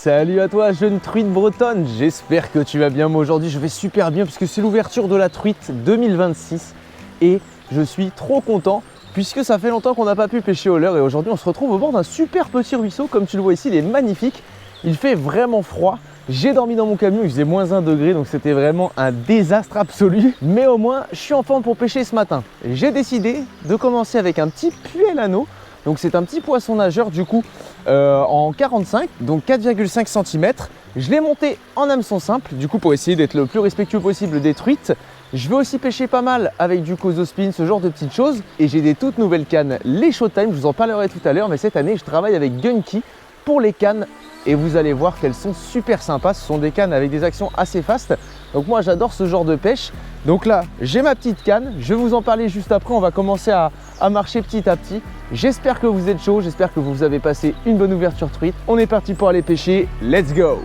Salut à toi jeune truite bretonne, j'espère que tu vas bien. Moi aujourd'hui je vais super bien puisque c'est l'ouverture de la truite 2026 et je suis trop content puisque ça fait longtemps qu'on n'a pas pu pêcher au leurre et aujourd'hui on se retrouve au bord d'un super petit ruisseau. Comme tu le vois ici, il est magnifique, il fait vraiment froid. J'ai dormi dans mon camion, il faisait -1 degré donc c'était vraiment un désastre absolu. Mais au moins je suis en forme pour pêcher ce matin. J'ai décidé de commencer avec un petit puellano. Donc c'est un petit poisson nageur du coup en 45, donc 4,5 cm. Je l'ai monté en hameçon simple du coup pour essayer d'être le plus respectueux possible des truites. Je vais aussi pêcher pas mal avec du Cozospin, ce genre de petites choses. Et j'ai des toutes nouvelles cannes, les Showtime, je vous en parlerai tout à l'heure. Mais cette année je travaille avec Gunky pour les cannes et vous allez voir qu'elles sont super sympas. Ce sont des cannes avec des actions assez fast. Donc moi j'adore ce genre de pêche. Donc là j'ai ma petite canne, je vais vous en parler juste après. On va commencer à marcher petit à petit. J'espère que vous êtes chaud, j'espère que vous avez passé une bonne ouverture truite. On est parti pour aller pêcher, let's go!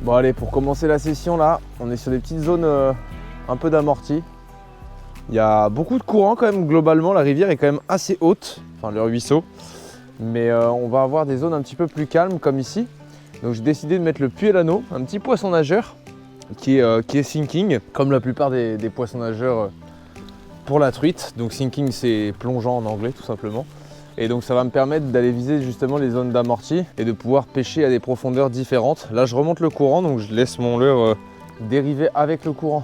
Bon allez, pour commencer la session là, on est sur des petites zones un peu d'amorti. Il y a beaucoup de courant quand même globalement, la rivière est quand même assez haute, enfin le ruisseau. Mais on va avoir des zones un petit peu plus calmes comme ici. Donc j'ai décidé de mettre le puellano, un petit poisson nageur qui est sinking, comme la plupart des poissons nageurs pour la truite. Donc sinking c'est plongeant en anglais tout simplement. Et donc ça va me permettre d'aller viser justement les zones d'amorti et de pouvoir pêcher à des profondeurs différentes. Là je remonte le courant donc je laisse mon leurre dériver avec le courant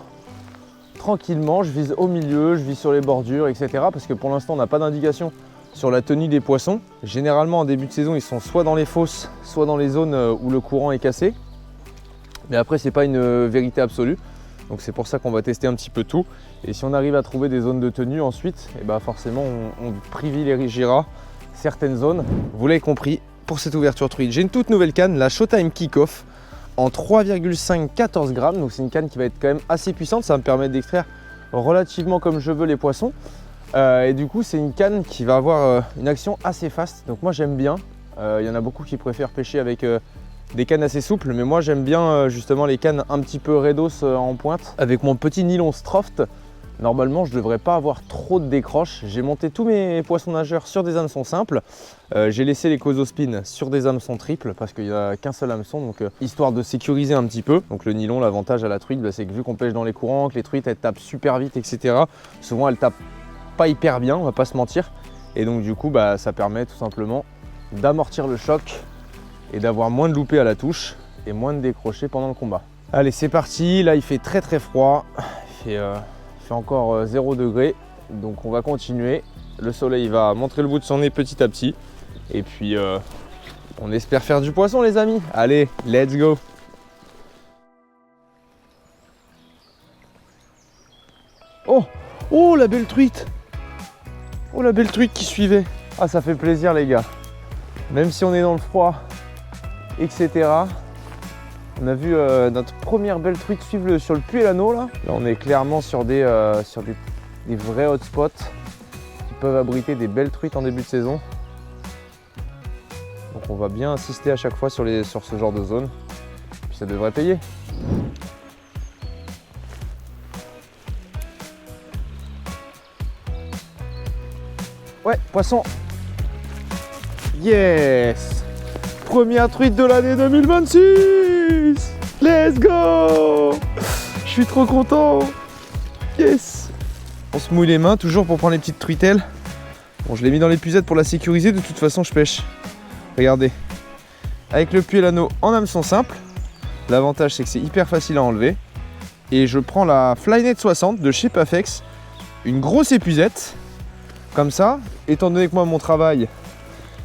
tranquillement. Je vise au milieu, je vise sur les bordures etc. Parce que pour l'instant on n'a pas d'indication sur la tenue des poissons. Généralement en début de saison ils sont soit dans les fosses, soit dans les zones où le courant est cassé. Mais après c'est pas une vérité absolue. Donc c'est pour ça qu'on va tester un petit peu tout. Et si on arrive à trouver des zones de tenue ensuite, et bah forcément on privilégiera certaines zones. Vous l'avez compris, pour cette ouverture truite, j'ai une toute nouvelle canne, la Showtime Kick-Off en 3,5 14 grammes. Donc c'est une canne qui va être quand même assez puissante, ça va me permettre d'extraire relativement comme je veux les poissons. Et du coup c'est une canne qui va avoir une action assez fast. Donc moi j'aime bien, il y en a beaucoup qui préfèrent pêcher avec des cannes assez souples, mais moi j'aime bien justement les cannes un petit peu raidos en pointe. Avec mon petit nylon Stroft, normalement je ne devrais pas avoir trop de décroche. J'ai monté tous mes poissons nageurs sur des hameçons simples. J'ai laissé les Cozospin sur des hameçons triples parce qu'il n'y a qu'un seul hameçon, donc histoire de sécuriser un petit peu. Donc le nylon, l'avantage à la truite, c'est que vu qu'on pêche dans les courants, que les truites elles tapent super vite, etc. Souvent elles tapent pas hyper bien, on va pas se mentir. Et donc du coup ça permet tout simplement d'amortir le choc et d'avoir moins de loupés à la touche et moins de décrochés pendant le combat. Allez c'est parti, là il fait très très froid, il fait encore 0 degré, donc on va continuer. Le soleil va montrer le bout de son nez petit à petit et puis on espère faire du poisson les amis. Allez, let's go! Oh la belle truite! Oh la belle truite qui suivait! Ah ça fait plaisir les gars, même si on est dans le froid etc. On a vu notre première belle truite suivre sur le puellano là. Là on est clairement sur des vrais hotspots qui peuvent abriter des belles truites en début de saison. Donc on va bien insister à chaque fois sur ce genre de zone. Puis ça devrait payer. Ouais, poisson. Yes! Première truite de l'année 2026! Let's go! Je suis trop content! Yes! On se mouille les mains toujours pour prendre les petites truitelles. Bon, je l'ai mis dans l'épuisette pour la sécuriser, de toute façon je pêche. Regardez. Avec le puellano en hameçon simple. L'avantage c'est que c'est hyper facile à enlever. Et je prends la Flynet 60 de chez Pafex. Une grosse épuisette. Comme ça, étant donné que moi mon travail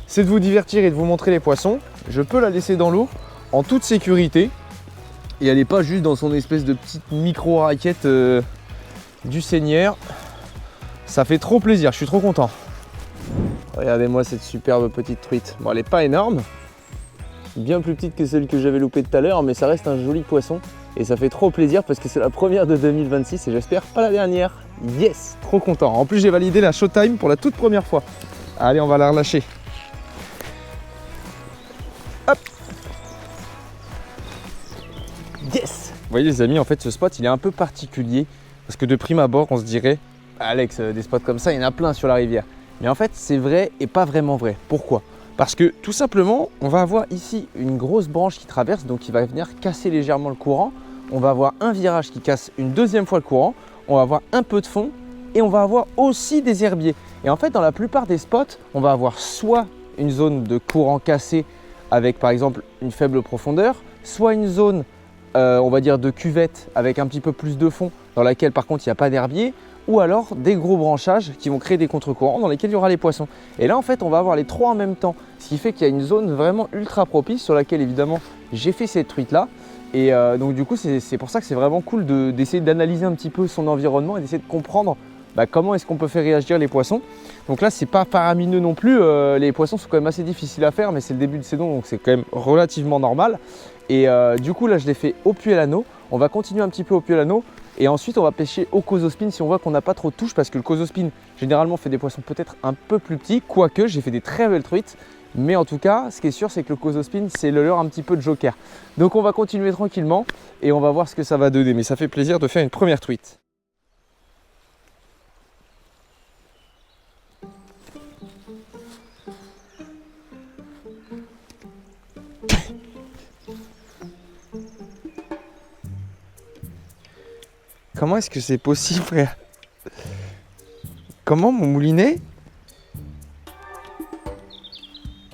c'est de vous divertir et de vous montrer les poissons, je peux la laisser dans l'eau en toute sécurité et elle n'est pas juste dans son espèce de petite micro raquette du Seigneur. Ça fait trop plaisir, je suis trop content. Regardez-moi cette superbe petite truite. Bon, elle n'est pas énorme, bien plus petite que celle que j'avais loupée tout à l'heure, mais ça reste un joli poisson et ça fait trop plaisir parce que c'est la première de 2026 et j'espère pas la dernière. Yes, trop content. En plus j'ai validé la Showtime pour la toute première fois. Allez, on va la relâcher. Hop. Yes. Vous voyez les amis, en fait ce spot il est un peu particulier parce que de prime abord on se dirait Alex, des spots comme ça il y en a plein sur la rivière. Mais en fait c'est vrai et pas vraiment vrai. Pourquoi? Parce que tout simplement, on va avoir ici une grosse branche qui traverse, donc qui va venir casser légèrement le courant. On va avoir un virage qui casse une deuxième fois le courant. On va avoir un peu de fond et on va avoir aussi des herbiers. Et en fait, dans la plupart des spots, on va avoir soit une zone de courant cassé avec par exemple une faible profondeur, soit une zone, on va dire, de cuvette avec un petit peu plus de fond dans laquelle par contre il n'y a pas d'herbier, ou alors des gros branchages qui vont créer des contre-courants dans lesquels il y aura les poissons. Et là en fait on va avoir les trois en même temps, ce qui fait qu'il y a une zone vraiment ultra propice sur laquelle évidemment j'ai fait cette truite là. Et donc du coup c'est pour ça que c'est vraiment cool d'essayer d'analyser un petit peu son environnement et d'essayer de comprendre comment est-ce qu'on peut faire réagir les poissons. Donc là c'est pas faramineux non plus, les poissons sont quand même assez difficiles à faire, mais c'est le début de saison donc c'est quand même relativement normal. Et du coup là je l'ai fait au puits à l'anneau, on va continuer un petit peu au puits à l'anneau. Et ensuite on va pêcher au Cosospin si on voit qu'on n'a pas trop de touches, parce que le Cosospin généralement fait des poissons peut-être un peu plus petits, quoique j'ai fait des très belles truites. Mais en tout cas, ce qui est sûr, c'est que le Cosospin, c'est le leurre un petit peu de joker. Donc on va continuer tranquillement et on va voir ce que ça va donner. Mais ça fait plaisir de faire une première truite. Comment est-ce que c'est possible, frère? Comment, mon moulinet?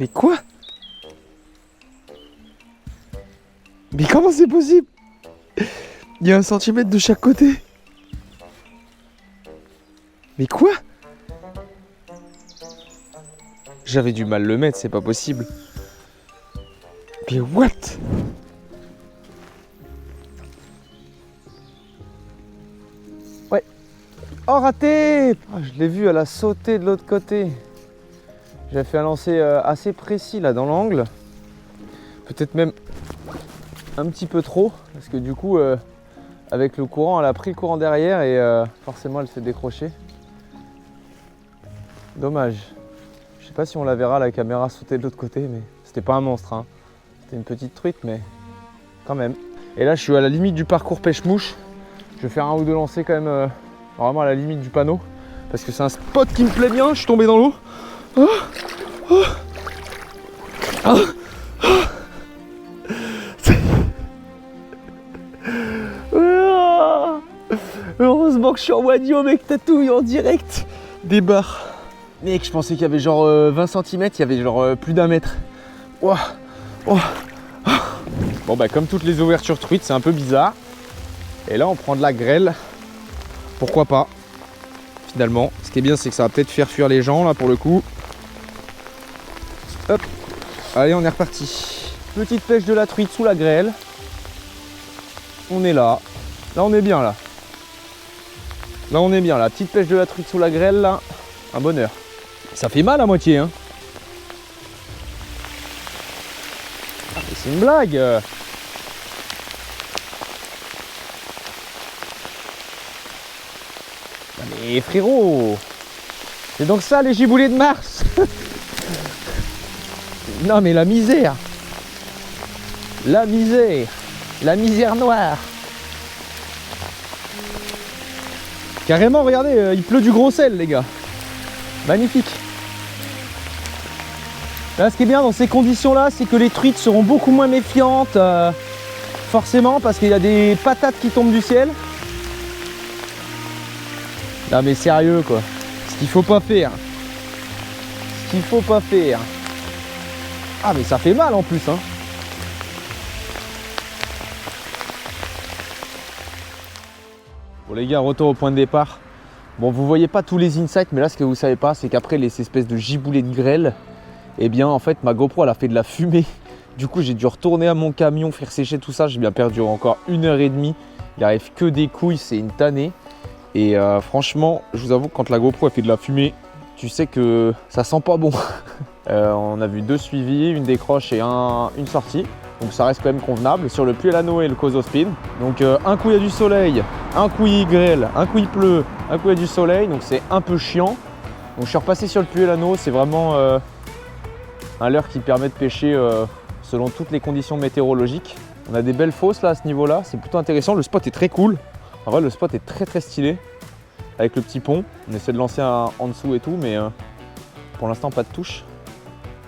Mais quoi? Mais comment c'est possible? Il y a 1 centimètre de chaque côté. Mais quoi? J'avais du mal le mettre, c'est pas possible. Mais what? Ouais. Oh, raté! Oh, je l'ai vu, elle a sauté de l'autre côté. J'ai fait un lancer assez précis là dans l'angle. Peut-être même un petit peu trop, parce que du coup avec le courant, elle a pris le courant derrière et forcément elle s'est décrochée. Dommage. Je sais pas si on la verra, la caméra sauter de l'autre côté, mais c'était pas un monstre, hein. C'était une petite truite, mais quand même. Et là je suis à la limite du parcours pêche-mouche. Je vais faire 1 ou 2 lancers quand même vraiment à la limite du panneau, parce que c'est un spot qui me plaît bien. Je suis tombé dans l'eau. Oh, oh, oh, oh. Heureusement que je suis en wadio, mec, tatouille en direct des barres. Mec, je pensais qu'il y avait genre 20 cm, il y avait genre plus d'1 mètre. Oh, oh, oh. Bon bah comme toutes les ouvertures truites, c'est un peu bizarre. Et là on prend de la grêle. Pourquoi pas? Finalement, ce qui est bien, c'est que ça va peut-être faire fuir les gens là pour le coup. Hop, allez, on est reparti. Petite pêche de la truite sous la grêle. On est là. Là, on est bien là. Là, on est bien là. Petite pêche de la truite sous la grêle là. Un bonheur. Ça fait mal à moitié, hein. Ah, mais c'est une blague. Ah, mais frérot, c'est donc ça les giboulées de Mars. Non mais la misère. La misère. La misère noire. Carrément, regardez, il pleut du gros sel, les gars. Magnifique. Là, ce qui est bien dans ces conditions-là, c'est que les truites seront beaucoup moins méfiantes. Forcément, parce qu'il y a des patates qui tombent du ciel. Non mais sérieux, quoi. Ce qu'il faut pas faire. Ce qu'il faut pas faire. Ah mais ça fait mal en plus, hein. Bon les gars, retour au point de départ. Bon, vous voyez pas tous les insights, mais là ce que vous savez pas, c'est qu'après les espèces de giboulées de grêle, eh bien en fait ma GoPro elle a fait de la fumée. Du coup j'ai dû retourner à mon camion, faire sécher tout ça. J'ai bien perdu encore 1h30. Il arrive que des couilles, c'est une tannée. Et franchement, je vous avoue, quand la GoPro elle fait de la fumée, tu sais que ça sent pas bon. On a vu 2 suivis, une décroche et une sortie. Donc ça reste quand même convenable sur le puits à l'anneau et le Cosospin. Donc un coup il y a du soleil, un coup il grêle, un coup il pleut, un coup il y a du soleil, donc c'est un peu chiant. Donc je suis repassé sur le puits à l'anneau, c'est vraiment un leurre qui permet de pêcher selon toutes les conditions météorologiques. On a des belles fosses là à ce niveau-là, c'est plutôt intéressant. Le spot est très cool. En vrai le spot est très stylé avec le petit pont. On essaie de lancer en dessous et tout, mais pour l'instant pas de touche.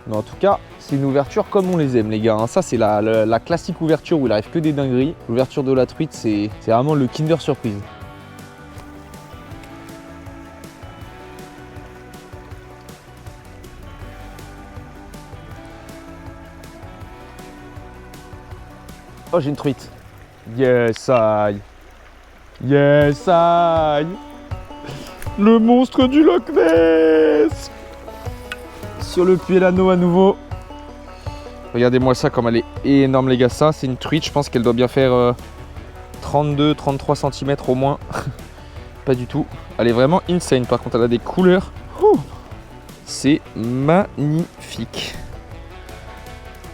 Mais en tout cas, c'est une ouverture comme on les aime, les gars. Hein. Ça, c'est la classique ouverture où il arrive que des dingueries. L'ouverture de la truite, c'est vraiment le Kinder Surprise. Oh, j'ai une truite. Yes, aïe. Yes, aïe. Le monstre du Loch Ness. Sur le Puellano à nouveau. Regardez-moi ça comme elle est énorme, les gars. Ça, c'est une truite. Je pense qu'elle doit bien faire 32-33 cm au moins. Pas du tout. Elle est vraiment insane. Par contre, elle a des couleurs. C'est magnifique.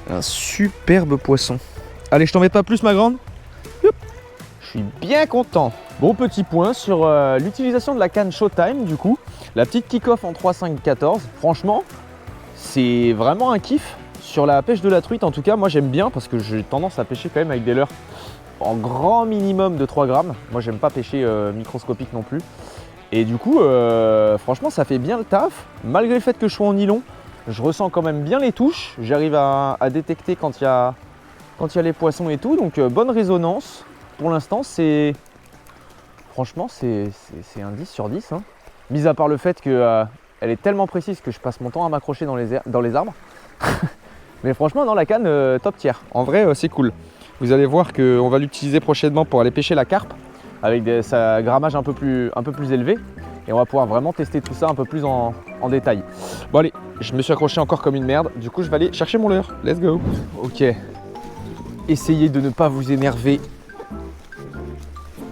Un superbe poisson. Allez, je t'en mets pas plus, ma grande. Youp. Je suis bien content. Bon petit point sur l'utilisation de la canne Showtime, du coup. La petite kick-off en 3-5-14. Franchement, c'est vraiment un kiff. Sur la pêche de la truite, en tout cas, moi j'aime bien parce que j'ai tendance à pêcher quand même avec des leurres en grand minimum de 3 grammes. Moi, j'aime pas pêcher microscopique non plus. Et du coup, franchement, ça fait bien le taf. Malgré le fait que je sois en nylon, je ressens quand même bien les touches. J'arrive à détecter quand il y a les poissons et tout. Donc, bonne résonance. Pour l'instant, franchement, c'est un 10 sur 10. Hein. Mis à part le fait qu'elle est tellement précise que je passe mon temps à m'accrocher dans les arbres. Mais franchement, dans la canne, top tier. En vrai, c'est cool. Vous allez voir qu'on va l'utiliser prochainement pour aller pêcher la carpe avec sa grammage un peu plus élevé. Et on va pouvoir vraiment tester tout ça un peu plus en détail. Bon allez, je me suis accroché encore comme une merde. Du coup, je vais aller chercher mon leurre. Let's go. Ok. Essayez de ne pas vous énerver.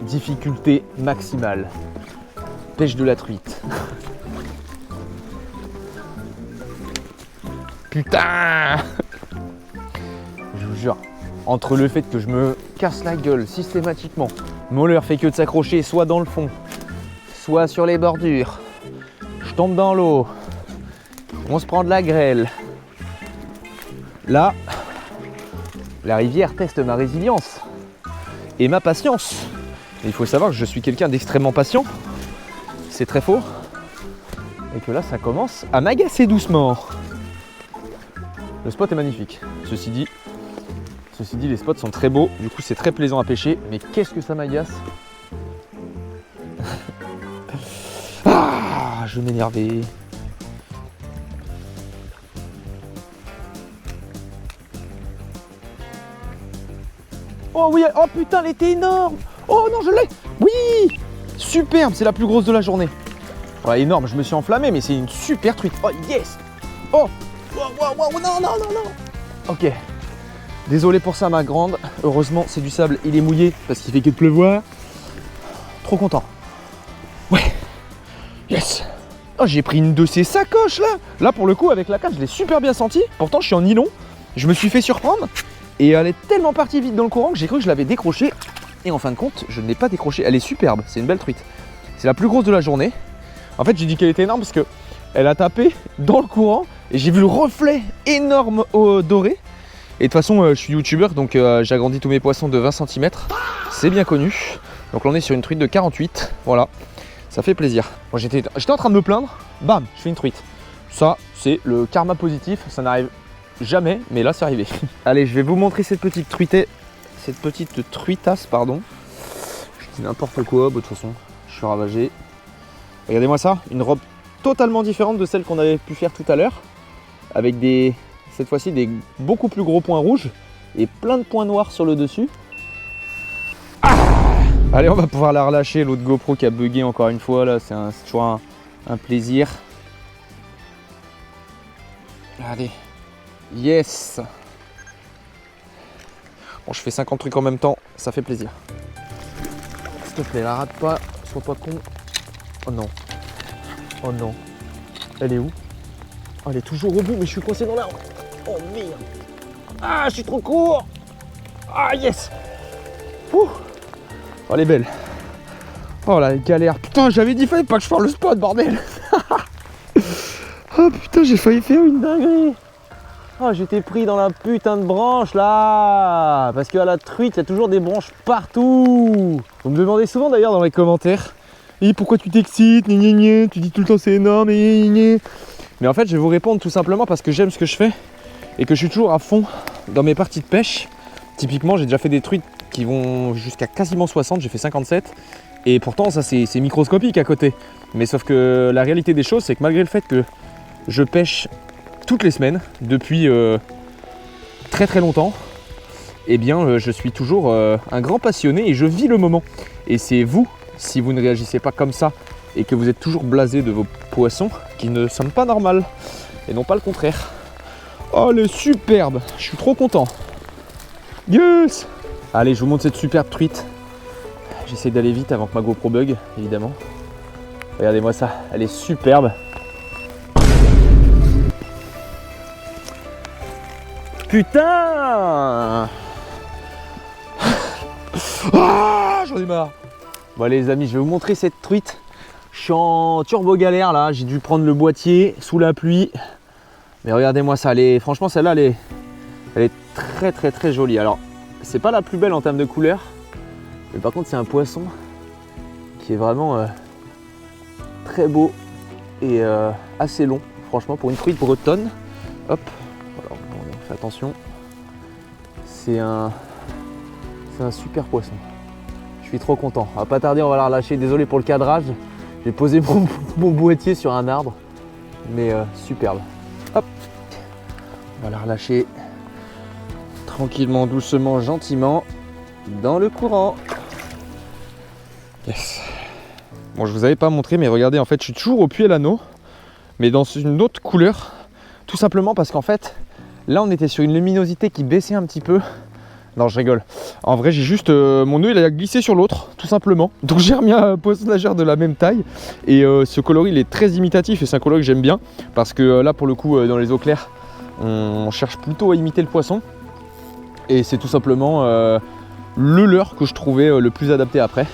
Difficulté maximale. Pêche de la truite. Putain! Je vous jure, entre le fait que je me casse la gueule systématiquement, mon leurre fait que de s'accrocher soit dans le fond, soit sur les bordures, je tombe dans l'eau, on se prend de la grêle. Là, la rivière teste ma résilience et ma patience. Et il faut savoir que je suis quelqu'un d'extrêmement patient, c'est très faux, et que là ça commence à m'agacer doucement. Le spot est magnifique. Ceci dit, les spots sont très beaux. Du coup, c'est très plaisant à pêcher. Mais qu'est-ce que ça m'agace. Ah, je vais m'énerver. Oh oui, oh putain, elle était énorme. Oh non, je l'ai. Oui, superbe, c'est la plus grosse de la journée. Ouais, énorme, je me suis enflammé, mais c'est une super truite. Oh yes. Oh. Wow, non. Ok. Désolé pour ça, ma grande. Heureusement, c'est du sable, il est mouillé parce qu'il fait que de pleuvoir. Trop content. Ouais. Yes. Oh, j'ai pris une de ces sacoches là. Là, pour le coup, avec la canne, je l'ai super bien senti. Pourtant, je suis en nylon. Je me suis fait surprendre. Et elle est tellement partie vite dans le courant que j'ai cru que je l'avais décrochée. Et en fin de compte, je ne l'ai pas décrochée. Elle est superbe. C'est une belle truite. C'est la plus grosse de la journée. En fait, j'ai dit qu'elle était énorme parce que elle a tapé dans le courant et j'ai vu le reflet énorme au doré. Et de toute façon, je suis youtubeur, donc j'agrandis tous mes poissons de 20 cm. C'est bien connu. Donc là, on est sur une truite de 48. Voilà, ça fait plaisir. Bon, j'étais en train de me plaindre. Bam, je fais une truite. Ça, c'est le karma positif. Ça n'arrive jamais, mais là, c'est arrivé. Allez, je vais vous montrer cette petite truitasse, pardon. Je dis n'importe quoi, de toute façon, je suis ravagé. Regardez-moi ça, une robe totalement différente de celle qu'on avait pu faire tout à l'heure, avec cette fois-ci des beaucoup plus gros points rouges et plein de points noirs sur le dessus. Ah, allez, on va pouvoir la relâcher, l'autre GoPro qui a bugué encore une fois là, c'est toujours un plaisir. Allez, yes. Bon, je fais 50 trucs en même temps, ça fait plaisir. S'il te plaît, la rate pas, sois pas con. Oh non. Oh non. Elle est où? Oh, elle est toujours au bout, mais je suis coincé dans l'arbre. Oh merde. Ah, je suis trop court. Ah, yes. Ouh. Oh, elle est belle. Oh la galère. Putain, j'avais dit, fallait pas que je fasse le spot, bordel. Oh putain, j'ai failli faire une dinguerie. Oh, j'étais pris dans la putain de branche là. Parce qu'à la truite, il y a toujours des branches partout. Vous me demandez souvent d'ailleurs dans les commentaires. Et pourquoi tu t'excites, tu dis tout le temps c'est énorme, Mais en fait, je vais vous répondre tout simplement parce que j'aime ce que je fais et que je suis toujours à fond dans mes parties de pêche. Typiquement, j'ai déjà fait des truites qui vont jusqu'à quasiment 60, j'ai fait 57. Et pourtant, ça c'est microscopique à côté. Mais sauf que la réalité des choses, c'est que malgré le fait que je pêche toutes les semaines depuis très très longtemps, eh bien je suis toujours un grand passionné et je vis le moment. Et c'est vous, si vous ne réagissez pas comme ça et que vous êtes toujours blasé de vos poissons, qui ne sont pas normales et non pas le contraire. Oh, elle est superbe, je suis trop content. Yes! Allez, je vous montre cette superbe truite. J'essaie d'aller vite avant que ma GoPro bug, évidemment. Regardez-moi ça, elle est superbe. Putain! Ah, j'en ai marre. Bon les amis, je vais vous montrer cette truite. Je suis en turbo galère là, j'ai dû prendre le boîtier sous la pluie. Mais regardez-moi ça, franchement celle-là elle est très très très jolie. Alors c'est pas la plus belle en termes de couleur, mais par contre c'est un poisson qui est vraiment très beau et assez long. Franchement pour une truite bretonne, hop, voilà, on fait attention. C'est un super poisson. Je suis trop content. À pas tarder, on va la relâcher. Désolé pour le cadrage. J'ai posé mon boîtier sur un arbre, mais superbe. Hop, on va la relâcher tranquillement, doucement, gentiment dans le courant. Yes. Bon, je vous avais pas montré, mais regardez, en fait, je suis toujours au puits à l'anneau, mais dans une autre couleur, tout simplement parce qu'en fait, là, on était sur une luminosité qui baissait un petit peu. Non, je rigole. En vrai, j'ai juste mon nœud il a glissé sur l'autre, tout simplement. Donc j'ai remis un poisson nageur de la même taille. Et ce coloris, il est très imitatif et c'est un coloris que j'aime bien parce que là, pour le coup, dans les eaux claires, on cherche plutôt à imiter le poisson. Et c'est tout simplement le leurre que je trouvais le plus adapté après.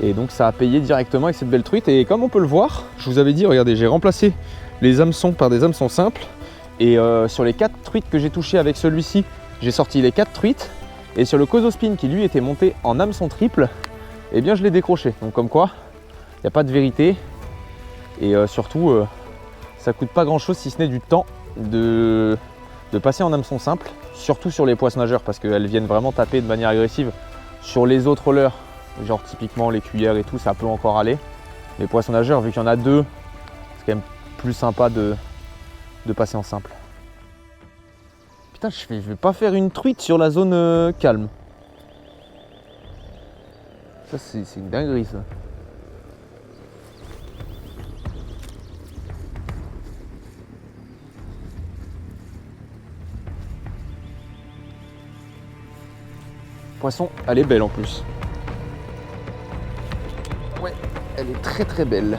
Et donc ça a payé directement avec cette belle truite. Et comme on peut le voir, je vous avais dit, regardez, j'ai remplacé les hameçons par des hameçons simples. Et sur les 4 truites que j'ai touchées avec celui-ci, j'ai sorti les 4 truites et sur le Cozospin qui lui était monté en hameçon triple, eh bien je l'ai décroché. Donc comme quoi, il n'y a pas de vérité et surtout ça coûte pas grand chose si ce n'est du temps de passer en hameçon simple, surtout sur les poissons nageurs parce qu'elles viennent vraiment taper de manière agressive. Sur les autres leurres, genre typiquement les cuillères et tout, ça peut encore aller. Les poissons nageurs, vu qu'il y en a 2, c'est quand même plus sympa de passer en simple. Putain, je vais pas faire une truite sur la zone calme. Ça, c'est une dinguerie, ça. Poisson, elle est belle en plus. Ouais, elle est très très belle.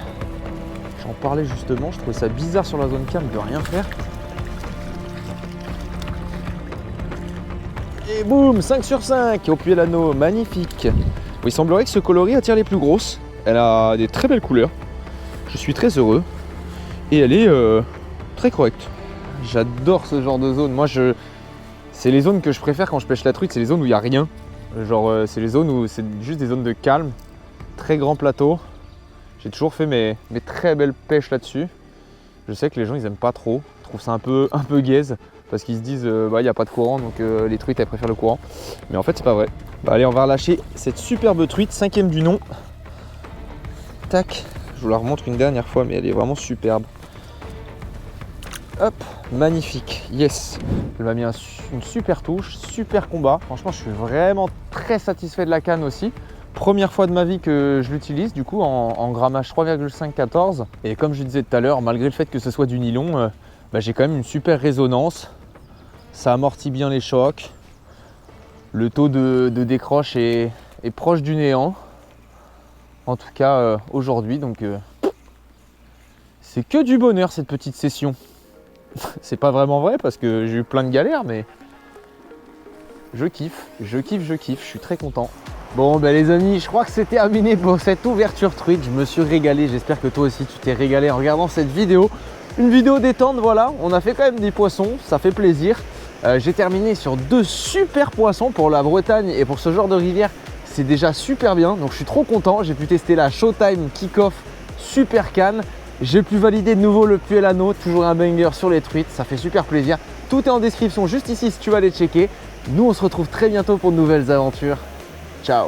J'en parlais justement, je trouvais ça bizarre sur la zone calme de rien faire. Et boum, 5 sur 5 au puits à l'anneau, magnifique. Bon, il semblerait que ce coloris attire les plus grosses. Elle a des très belles couleurs. Je suis très heureux. Et elle est très correcte. J'adore ce genre de zone. Moi, c'est les zones que je préfère quand je pêche la truite, c'est les zones où il n'y a rien. Genre, c'est les zones où c'est juste des zones de calme. Très grand plateau. J'ai toujours fait mes très belles pêches là-dessus. Je sais que les gens, ils aiment pas trop. Ils trouvent ça un peu gaze. Parce qu'ils se disent bah il n'y a pas de courant donc les truites elles préfèrent le courant. Mais en fait c'est pas vrai. Bah, allez, on va relâcher cette superbe truite, 5e du nom. Tac, je vous la remontre une dernière fois mais elle est vraiment superbe. Hop, magnifique, yes. Elle m'a mis une super touche, super combat. Franchement je suis vraiment très satisfait de la canne aussi. Première fois de ma vie que je l'utilise du coup en grammage 3,5-14. Et comme je disais tout à l'heure, malgré le fait que ce soit du nylon, bah, j'ai quand même une super résonance. Ça amortit bien les chocs. Le taux de décroche est proche du néant. En tout cas aujourd'hui. Donc c'est que du bonheur cette petite session. C'est pas vraiment vrai parce que j'ai eu plein de galères, mais je kiffe, je suis très content. Bon ben les amis, je crois que c'est terminé pour cette ouverture truite. Je me suis régalé, j'espère que toi aussi tu t'es régalé en regardant cette vidéo. Une vidéo détente, voilà, on a fait quand même des poissons, ça fait plaisir. J'ai terminé sur 2 super poissons pour la Bretagne et pour ce genre de rivière, c'est déjà super bien. Donc je suis trop content, j'ai pu tester la Showtime Kick-Off Super Canne J'ai pu valider de nouveau le puits à l'anneau, toujours un banger sur les truites, ça fait super plaisir. Tout est en description juste ici si tu vas aller checker. Nous on se retrouve très bientôt pour de nouvelles aventures. Ciao.